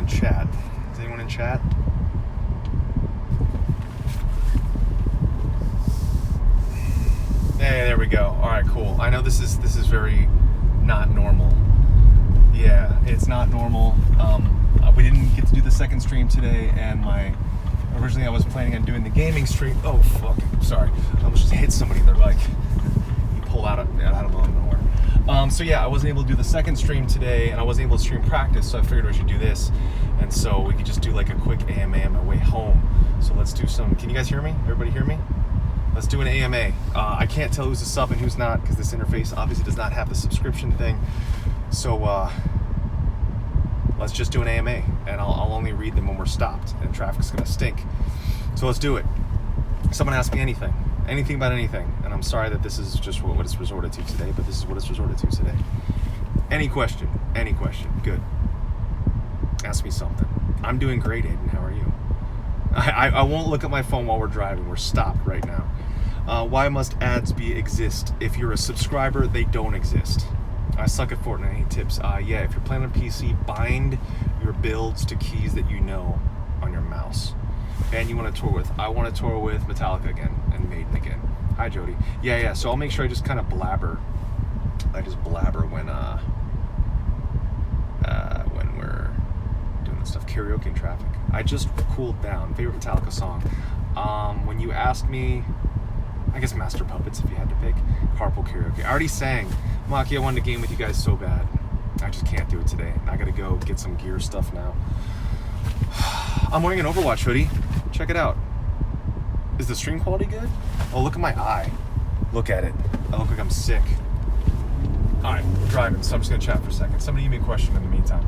in chat. Is anyone in chat? Hey, there we go. All right, cool. I know this is very not normal. Yeah, it's not normal. We didn't get to do the second stream today, and originally I was planning on doing the gaming stream. Oh fuck! Sorry, I almost just hit somebody. They're like, he pulled out of nowhere. So yeah, I wasn't able to do the second stream today, and I wasn't able to stream practice. So I figured I should do this, and so we could just do like a quick AMA on my way home. So let's do some. Can you guys hear me? Everybody hear me? Let's do an AMA. I can't tell who's a sub and who's not because this interface obviously does not have the subscription thing. So let's just do an AMA, and I'll only read them when we're stopped, and traffic's gonna stink. So let's do it. Someone ask me anything about anything, and I'm sorry that this is just what it's resorted to today, but this is what it's resorted to today. Any question, good. Ask me something. I'm doing great, Aiden, how are you? I won't look at my phone while we're driving. We're stopped right now. Why must ads exist? If you're a subscriber, they don't exist. I suck at Fortnite. Any tips? Yeah, if you're playing on PC, bind your builds to keys that you know on your mouse. And you want to tour with? I want to tour with Metallica again and Maiden again. Hi, Jody. Yeah. So I'll make sure I just kind of blabber. I just blabber when we're doing this stuff. Karaoke in traffic. I just cooled down. Favorite Metallica song? When you asked me, I guess Master Puppets if you had to pick. Carpool Karaoke. I already sang. Maki, I wanted to game with you guys so bad. I just can't do it today. I gotta go get some gear stuff now. I'm wearing an Overwatch hoodie. Check it out. Is the stream quality good? Oh, look at my eye. Look at it. I look like I'm sick. Alright, we're driving, so I'm just gonna chat for a second. Somebody give me a question in the meantime.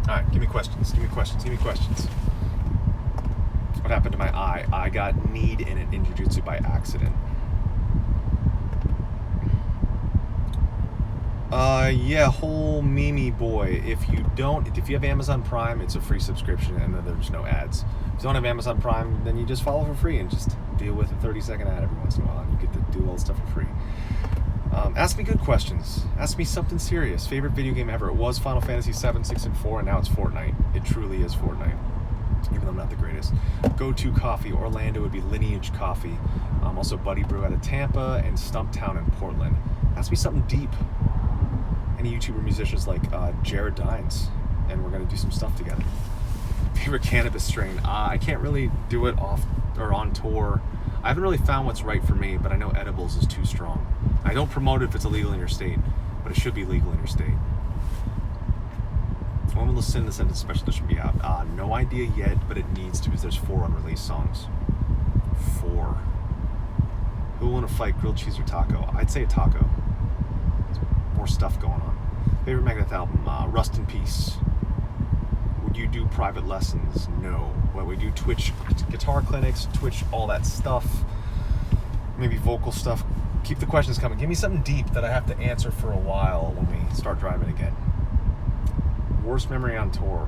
Alright, give me questions. What happened to my eye? I got kneed in it in jiu-jitsu by accident. Yeah, whole Mimi boy. If you have Amazon Prime, it's a free subscription and then there's no ads. If you don't have Amazon Prime, then you just follow for free and just deal with a 30-second ad every once in a while and you get to do all the stuff for free. Ask me good questions. Ask me something serious. Favorite video game ever? It was Final Fantasy 7, 6, and 4, and now it's Fortnite. It truly is Fortnite, even though I'm not the greatest. Go-to coffee, Orlando would be Lineage Coffee. Also Buddy Brew out of Tampa and Stumptown in Portland. Ask me something deep. Any YouTuber musicians like Jared Dines, and we're gonna do some stuff together. Favorite cannabis strain? I can't really do it off or on tour. I haven't really found what's right for me, but I know edibles is too strong. I don't promote it if it's illegal in your state, but it should be legal in your state. When will the Sin Descendants special edition be out? No idea yet, but it needs to because there's 4 unreleased songs. 4. Who will want to fight, grilled cheese or taco? I'd say a taco. There's more stuff going on. Favorite Megadeth album? Rust in Peace. Would you do private lessons? No. What we do, Twitch guitar clinics, Twitch all that stuff. Maybe vocal stuff. Keep the questions coming. Give me something deep that I have to answer for a while when we start driving again. Worst memory on tour?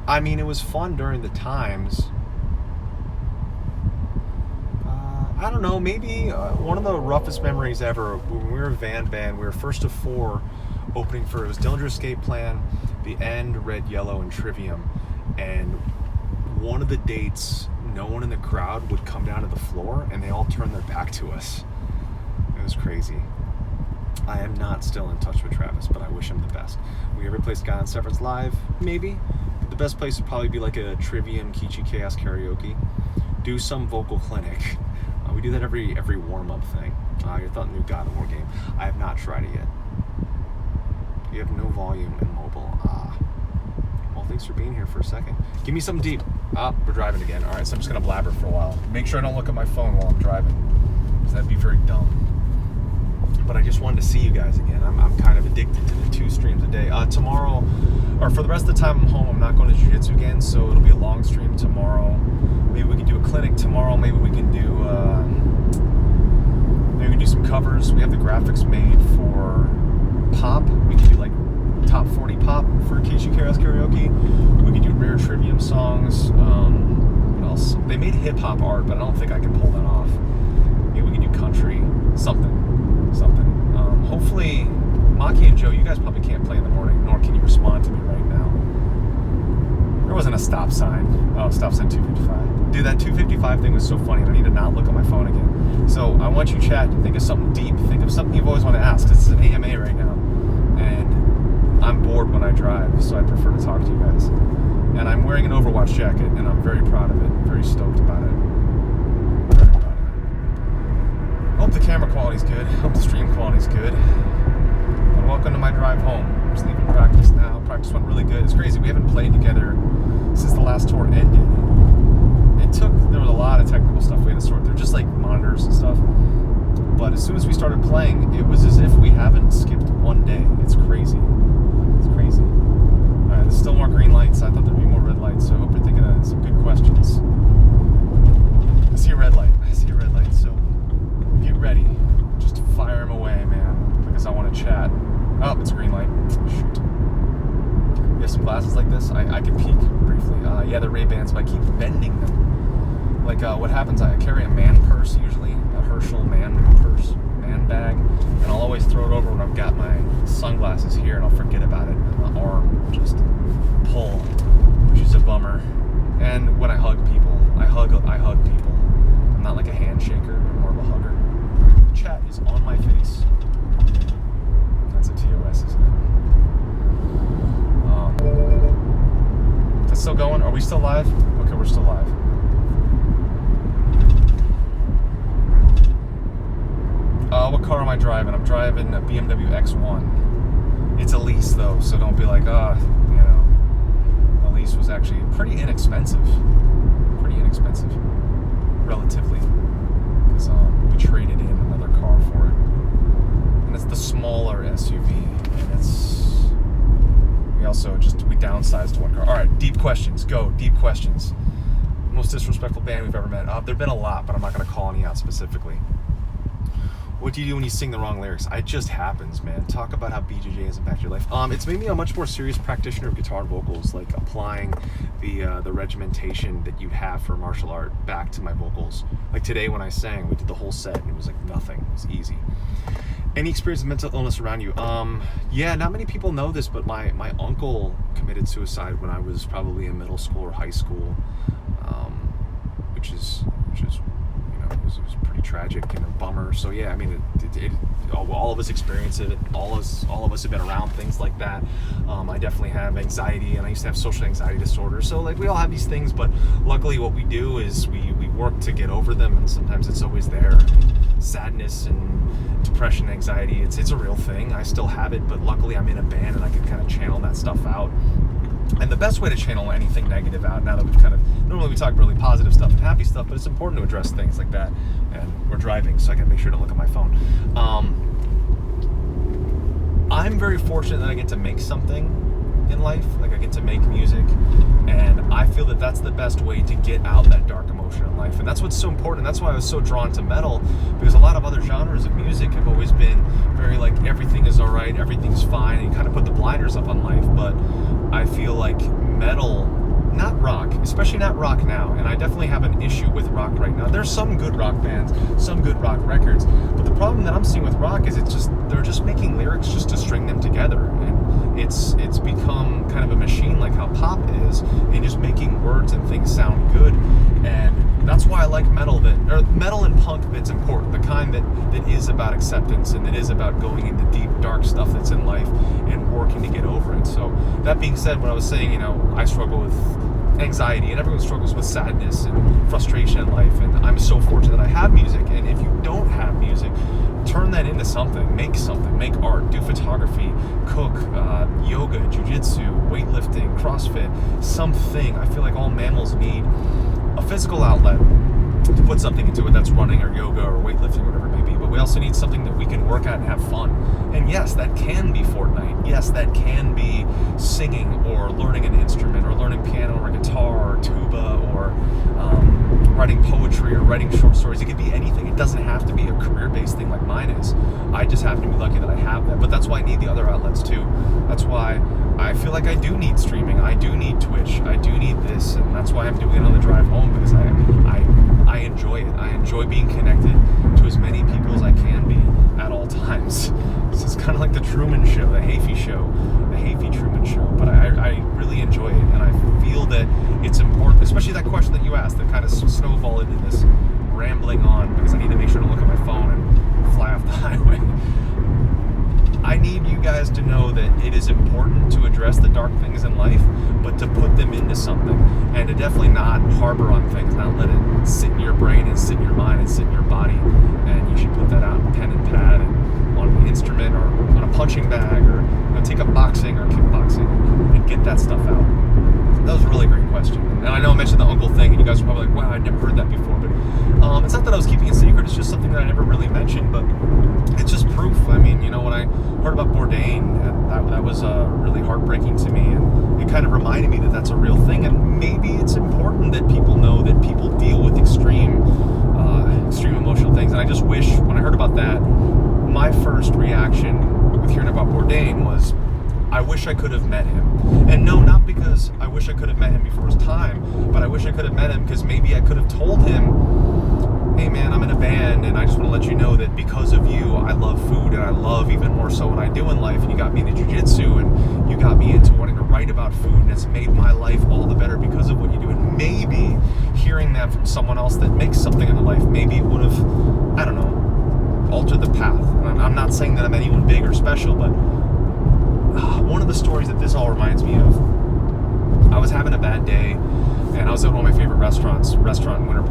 I mean, it was fun during the times. I don't know, maybe one of the roughest memories ever, when we were a van band, we were first of 4 opening for, it was Dillinger Escape Plan, The End, Red, Yellow, and Trivium. And one of the dates, no one in the crowd would come down to the floor and they all turned their back to us. It was crazy. I am not still in touch with Travis, but I wish him the best. We ever placed Guy on Severance live? Maybe. But the best place would probably be like a Trivium Kiichichaos karaoke. Do some vocal clinic. We do that every warm-up thing. Your thought new God of War game. I have not tried it yet. You have no volume in mobile. Well, thanks for being here for a second. Give me something deep. We're driving again. All right, so I'm just gonna blabber for a while. Make sure I don't look at my phone while I'm driving, because that'd be very dumb. But I just wanted to see you guys again. I'm kind of addicted to the 2 streams a day. Tomorrow, or for the rest of the time I'm home, I'm not going to jiu-jitsu again, so it'll be a long stream tomorrow. Maybe we can do a clinic tomorrow. Maybe we can do some covers. We have the graphics made for pop. We can do like top 40 pop for Kiichichaos karaoke. We can do rare Trivium songs. What else? They made hip hop art, but I don't think I can pull that off. Maybe we can do country, something. Unfortunately, Maki and Joe, you guys probably can't play in the morning, nor can you respond to me right now. There wasn't a stop sign. Oh, stop sign 255. Dude, that 255 thing was so funny. I need to not look at my phone again. So I want you, chat, to think of something deep. Think of something you've always wanted to ask. This is an AMA right now. And I'm bored when I drive, so I prefer to talk to you guys. And I'm wearing an Overwatch jacket, and I'm very proud of it. Very stoked about it. Very proud of it. Hope the camera quality's good. Hope the stream quality's good. And welcome to my drive home. I'm just leaving practice now. Practice went really good. It's crazy. We haven't played together since the last tour ended. There was a lot of technical stuff we had to sort through, just like monitors and stuff. But as soon as we started playing, it was as if we haven't skipped one day. It's crazy. It's crazy. All right, there's still more green lights. I thought there'd be more red lights, so I hope you're thinking of some good questions. I see a red light. I see a red light. So get ready. Just fire them away, man, because I want to chat. Oh, it's a green light. Shoot. You have some glasses like this? I can peek briefly. Yeah, they're Ray-Bans, but I keep bending them. Like what happens, I carry a man purse usually, a Herschel man purse, man bag, and I'll always throw it over when I've got my sunglasses here, and I'll forget about it, and the arm will just pull, which is a bummer. And when I hug people, I hug people. I'm not like a handshaker, I'm more of a hugger. The chat is on my face. That's a TOS, isn't it? That's still going? Are we still live? Okay, we're still live. What car am I driving? I'm driving a BMW X1. It's a lease though, so don't be like, you know, the lease was actually pretty inexpensive. Pretty inexpensive, relatively, because we traded in another car for it, and it's the smaller SUV, and we downsized to one car. All right, deep questions. Go deep questions. Most disrespectful band we've ever met. There've been a lot, but I'm not going to call any out specifically. What do you do when you sing the wrong lyrics? It just happens, man. Talk about how BJJ has impacted your life. It's made me a much more serious practitioner of guitar and vocals, like applying the regimentation that you'd have for martial art back to my vocals. Like today when I sang, we did the whole set, and it was like nothing. It was easy. Any experience of mental illness around you? Yeah, not many people know this, but my uncle committed suicide when I was probably in middle school or high school, which is it was pretty tragic and a bummer. So yeah, I mean, all of us experience it. All of us have been around things like that. I definitely have anxiety, and I used to have social anxiety disorder. So like we all have these things, but luckily what we do is we work to get over them, and sometimes it's always there. Sadness and depression, anxiety, it's a real thing. I still have it, but luckily I'm in a band and I can kind of channel that stuff out. And the best way to channel anything negative out, now that we've normally we talk really positive stuff and happy stuff, but it's important to address things like that. And we're driving, so I gotta make sure to look at my phone. I'm very fortunate that I get to make something in life. Like I get to make music, and I feel that that's the best way to get out that dark emotion in life. And that's what's so important. That's why I was so drawn to metal, because a lot of other genres of music have always been very like everything is all right, everything's fine, and you kind of put the blinders up on life. But I feel like metal, not rock, especially not rock now, and I definitely have an issue with rock right now. There's some good rock bands, some good rock records, but the problem that I'm seeing with rock is they're just making lyrics just to string them together, and it's become kind of a machine like how pop is, and just making words and things sound good. And that's why I like metal and punk that's important, the kind that is about acceptance and that is about going into deep dark stuff that's in life and working to get over it. So that being said, when I was saying, I struggle with anxiety, and everyone struggles with sadness and frustration in life, and I'm so fortunate that I have music. And if you don't have music, turn that into something, make art, do photography, cook, yoga, jiu-jitsu, weightlifting, CrossFit, something. I feel like all mammals need a physical outlet to put something into it, that's running or yoga or weightlifting, whatever it may be. But we also need something that we can work at and have fun. And yes, that can be Fortnite. Yes, that can be singing or learning an instrument or learning piano or guitar or tuba or writing poetry or writing short stories. It could be anything. It doesn't have to be a career-based thing like mine is. I just happen to be lucky that I have that. But that's why I need the other outlets too. That's why I feel like I do need streaming. I do need Twitch. I do need this. And that's why I'm doing it on the drive home, because I enjoy it. I enjoy being connected to as many people as I can be at all times. This is kind of like the Truman Show, the Heafy Show, the Heafy Truman Show. But I really enjoy it, and I feel that it's important, especially that question that you asked, that kind of snowballed into this rambling on, because I need to make sure to look at my phone and fly off the highway. I need you guys to know that it is important to address the dark things in life, but to put them into something, and to definitely not harbor on things, not let it sit in your brain and sit in your mind and sit in your body. And you should put that out in pen and pad and on an instrument or on a punching bag, or take up boxing or kickboxing and get that stuff out. That was a really great question. And I know I mentioned the uncle thing, and you guys are probably like, wow, I'd never heard that before. But it's not that I was keeping it secret. It's just something that I never really mentioned. But it's just proof. I mean, when I heard about Bourdain, that was really heartbreaking to me. And it kind of reminded me that that's a real thing. And maybe it's important that people know that people deal with extreme emotional things. And I just wish, when I heard about that, my first reaction with hearing about Bourdain was, I wish I could have met him. And no, not because I wish I could have met him before his time, but I wish I could have met him because maybe I could have told him, hey man, I'm in a band, and I just want to let you know that because of you, I love food, and I love even more so what I do in life, and you got me into jiu-jitsu, and you got me into wanting to write about food, and it's made my life all the better because of what you do. And maybe hearing that from someone else that makes something in their life, maybe it would have, I don't know, altered the path. And I'm not saying that I'm anyone big or special, but one of the stories that this all reminds me of, I was having a bad day, and I was at one of my favorite restaurant in Winter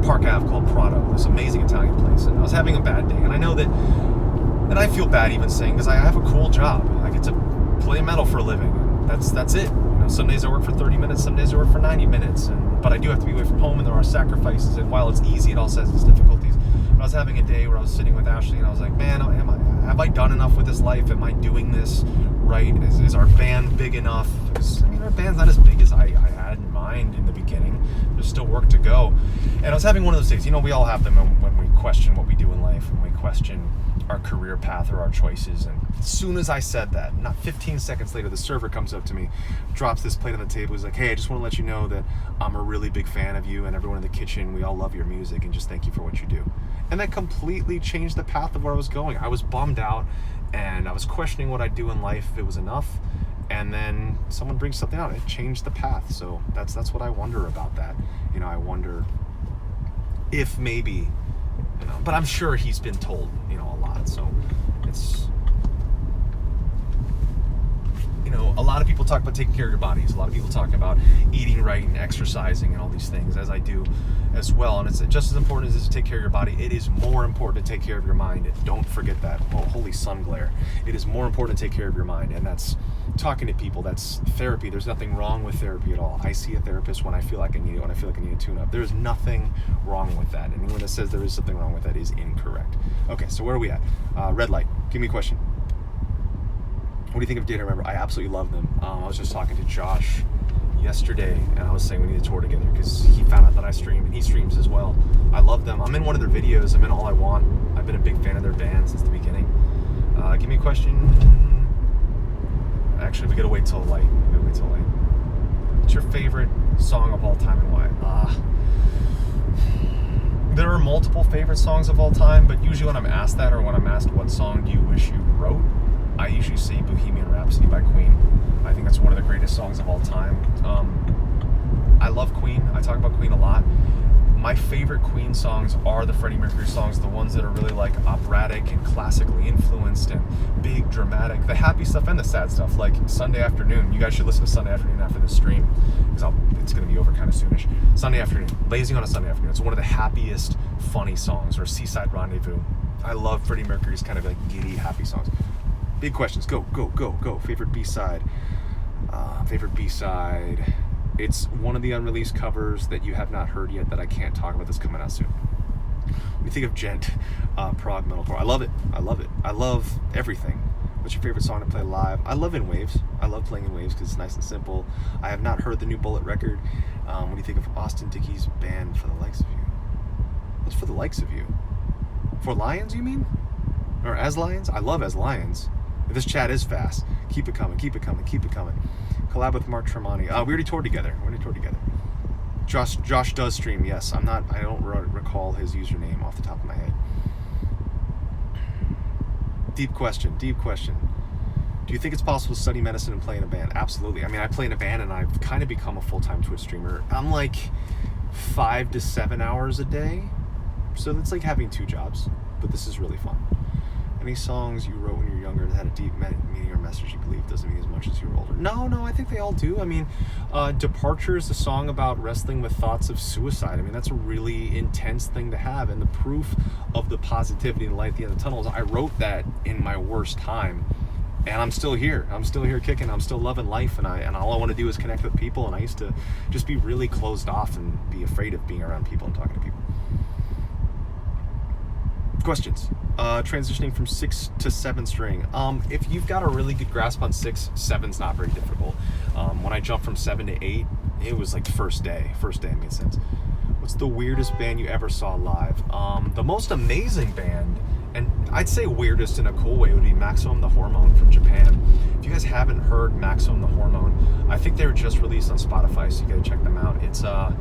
Park Ave called Prado, this amazing Italian place, and I was having a bad day, and I know that, and I feel bad even saying, because I have a cool job. I get to play metal for a living. That's it. Some days I work for 30 minutes, some days I work for 90 minutes, but I do have to be away from home, and there are sacrifices, and while it's easy, it also has its difficulties. But I was having a day where I was sitting with Ashley, and I was like, man, have I done enough with this life? Am I doing this right? Is our band big enough? Because, our band's not as big as I had in mind in the beginning. There's still work to go. And I was having one of those days, we all have them when we question what we do in life, when we question our career path or our choices. And as soon as I said that, not 15 seconds later, the server comes up to me, drops this plate on the table. He's like, hey, I just want to let you know that I'm a really big fan of you, and everyone in the kitchen, we all love your music, and just thank you for what you do. And that completely changed the path of where I was going. I was bummed out, and I was questioning what I'd do in life if it was enough. And then someone brings something out, it changed the path. So that's what I wonder about that. I wonder if maybe, but I'm sure he's been told, a lot. So it's, a lot of people talk about taking care of your bodies. A lot of people talk about eating right and exercising and all these things, as I do as well. And it's just as important as it is to take care of your body, it is more important to take care of your mind. And don't forget that. Oh, holy sun glare. It is more important to take care of your mind. And that's talking to people. That's therapy. There's nothing wrong with therapy at all. I see a therapist when I feel like I need it, when I feel like I need a tune-up. There's nothing wrong with that. Anyone that says there is something wrong with that is incorrect. Okay, so where are we at? Red light. Give me a question. What do you think of Data Remember? I absolutely love them. I was just talking to Josh yesterday, and I was saying we need to tour together because he found out that I stream, and he streams as well. I love them. I'm in one of their videos. I'm in All I Want. I've been a big fan of their band since the beginning. Give me a question. Actually, we gotta wait till light. What's your favorite song of all time and why? There are multiple favorite songs of all time, but usually when I'm asked that, or when I'm asked what song do you wish you wrote, I usually say Bohemian Rhapsody by Queen. I think that's one of the greatest songs of all time. I love Queen. I talk about Queen a lot. My favorite Queen songs are the Freddie Mercury songs, the ones that are really like operatic and classically influenced and big, dramatic, the happy stuff and the sad stuff, like Sunday Afternoon. You guys should listen to Sunday Afternoon after this stream, because it's going to be over kind of soonish. Sunday Afternoon, Blazing on a Sunday Afternoon. It's one of the happiest, funny songs, or Seaside Rendezvous. I love Freddie Mercury's kind of like giddy, happy songs. Big questions. Go. Favorite B-side. Favorite B-side. It's one of the unreleased covers that you have not heard yet that I can't talk about, that's coming out soon. When you think of gent, prog metalcore, I love it. I love everything. What's your favorite song to play live? I love In Waves. I love playing In Waves because it's nice and simple. I have not heard the new Bullet record. What do you think of Austin Dickey's band For the Likes of You? What's For the Likes of You? For Lions, you mean? Or As Lions? I love As Lions. This chat is fast. Keep it coming. Collab with Mark Tremonti. We already toured together. Josh does stream, yes. I don't recall his username off the top of my head. Deep question. Do you think it's possible to study medicine and play in a band? Absolutely. I mean, I play in a band and I've kind of become a full-time Twitch streamer. I'm like 5 to 7 hours a day. So that's like having 2 jobs, but this is really fun. Any songs you wrote when you were younger that had a deep meaning or message you believe doesn't mean as much as you were older? No, I think they all do. I mean, Departure is a song about wrestling with thoughts of suicide. I mean, that's a really intense thing to have, and the proof of the positivity and light at the end of the tunnel is I wrote that in my worst time, and I'm still here. I'm still here kicking. I'm still loving life, and all I want to do is connect with people, and I used to just be really closed off and be afraid of being around people and talking to people. Questions. Transitioning from 6 to 7 string. If you've got a really good grasp on 6, 7's not very difficult. When I jumped from 7 to 8, it was like the first day. First day made sense. What's the weirdest band you ever saw live? The most amazing band, and I'd say weirdest in a cool way, would be Maximum the Hormone from Japan. If you guys haven't heard Maximum the Hormone, I think they were just released on Spotify, so you gotta check them out. It's how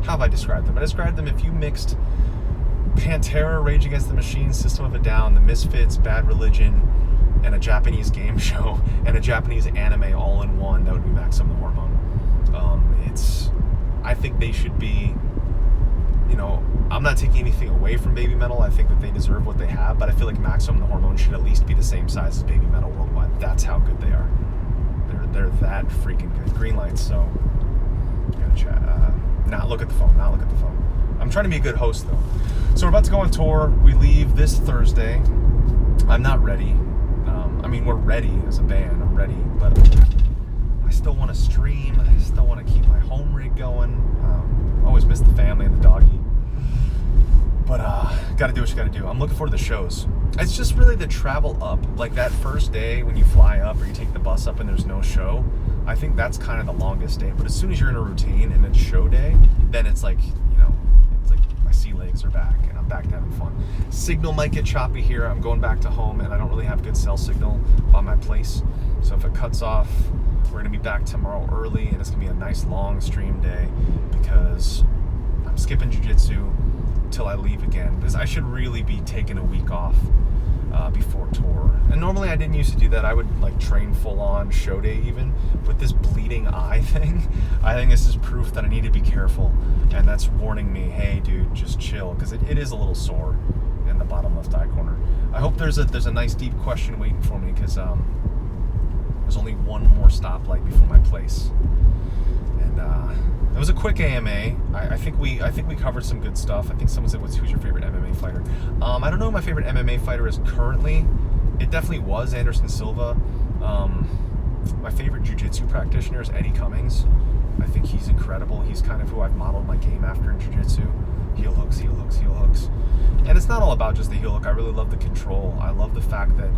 have I described them? I described them if you mixed Pantera, Rage Against the Machine, System of a Down, The Misfits, Bad Religion, and a Japanese game show, and a Japanese anime all in one, that would be Maximum the Hormone. I think they should be, I'm not taking anything away from Baby Metal. I think that they deserve what they have, but I feel like Maximum the Hormone should at least be the same size as Baby Metal worldwide. That's how good they are. They're that freaking good. Green lights, so gotta chat. Not look at the phone. I'm trying to be a good host, though. So we're about to go on tour. We leave this Thursday. I'm not ready. We're ready as a band. I'm ready, but I still want to stream. I still want to keep my home rig going. Always miss the family and the doggy. But gotta do what you gotta do. I'm looking forward to the shows. It's just really the travel up. Like that first day when you fly up or you take the bus up and there's no show, I think that's kind of the longest day. But as soon as you're in a routine and it's show day, then it's like, it's like my sea legs are back and I'm back to having fun. Signal might get choppy here. I'm going back to home and I don't really have good cell signal by my place. So if it cuts off, we're gonna be back tomorrow early and it's gonna be a nice long stream day because I'm skipping jiu-jitsu till I leave again because I should really be taking a week off before tour. And normally I didn't used to do that. I would like train full on show day even, but this bleeding eye thing, I think this is proof that I need to be careful, and that's warning me, hey dude, just chill, because it is a little sore in the bottom left eye corner. I hope there's a nice deep question waiting for me because there's only one more stoplight before my place. And it was a quick AMA. I think we covered some good stuff. I think someone said, who's your favorite MMA fighter? I don't know who my favorite MMA fighter is currently. It definitely was Anderson Silva. My favorite jiu-jitsu practitioner is Eddie Cummings. I think he's incredible. He's kind of who I've modeled my game after in jiu-jitsu. Heel hooks, heel hooks, heel hooks. And it's not all about just the heel hook. I really love the control. I love the fact that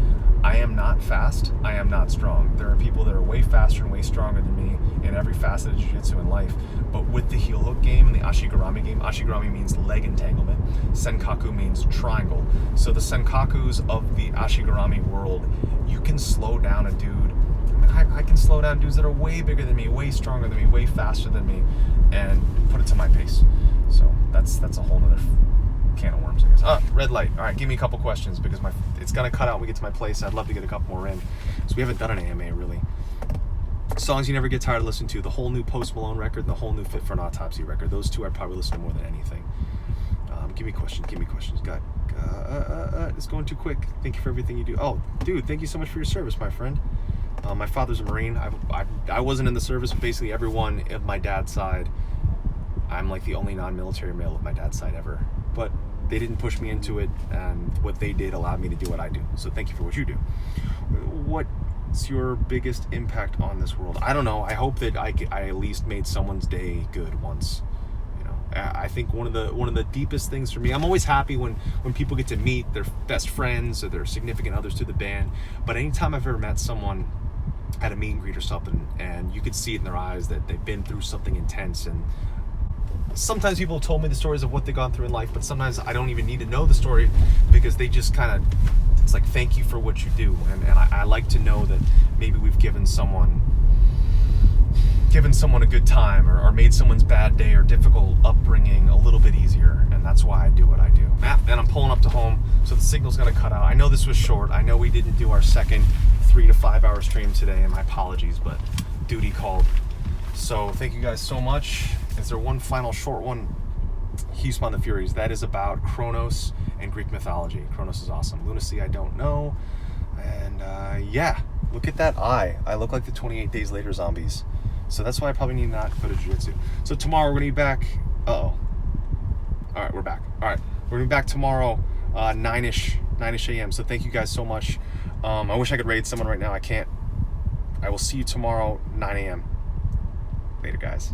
I am not fast, I am not strong. There are people that are way faster and way stronger than me in every facet of jiu-jitsu in life. But with the heel hook game and the ashigarami game, ashigarami means leg entanglement. Senkaku means triangle. So the senkakus of the ashigarami world, you can slow down a dude. I can slow down dudes that are way bigger than me, way stronger than me, way faster than me, and put it to my pace. So that's a whole nother can of worms, I guess. Red light. All right, give me a couple questions because it's gonna cut out when we get to my place. I'd love to get a couple more in. So we haven't done an AMA really. Songs you never get tired of listening to: the whole new Post Malone record and the whole new Fit for an Autopsy record. Those two I'd probably listen to more than anything. Give me questions. It's going too quick. Thank you for everything you do. Oh, dude, thank you so much for your service, my friend. My father's a Marine. I wasn't in the service, but basically everyone of my dad's side, I'm like the only non-military male of my dad's side ever. But they didn't push me into it, and what they did allowed me to do what I do. So thank you for what you do. What's your biggest impact on this world? I don't know. I hope that I at least made someone's day good once. I think one of the deepest things for me, I'm always happy when people get to meet their best friends or their significant others through the band. But anytime I've ever met someone at a meet and greet or something, and you could see it in their eyes that they've been through something intense, and sometimes people have told me the stories of what they've gone through in life, but sometimes I don't even need to know the story because they just kind of, it's like, thank you for what you do. And I like to know that maybe we've given someone given someone a good time, or made someone's bad day or difficult upbringing a little bit easier, and that's why I do what I do. And I'm pulling up to home, so the signal's gonna cut out. I know this was short. I know we didn't do our second 3 to 5 hour stream today, and my apologies, but duty called. So thank you guys so much. Is there one final short one? Heafy on the Furies. That is about Kronos and Greek mythology. Kronos is awesome. Lunacy, I don't know. And yeah, look at that eye. I look like the 28 Days Later zombies. So that's why I probably need not go to jiu-jitsu. So tomorrow we're gonna be back. Uh-oh. All right, we're back. All right, we're gonna be back tomorrow, 9-ish a.m. So thank you guys so much. I wish I could raid someone right now. I can't. I will see you tomorrow, 9 a.m. Later, guys.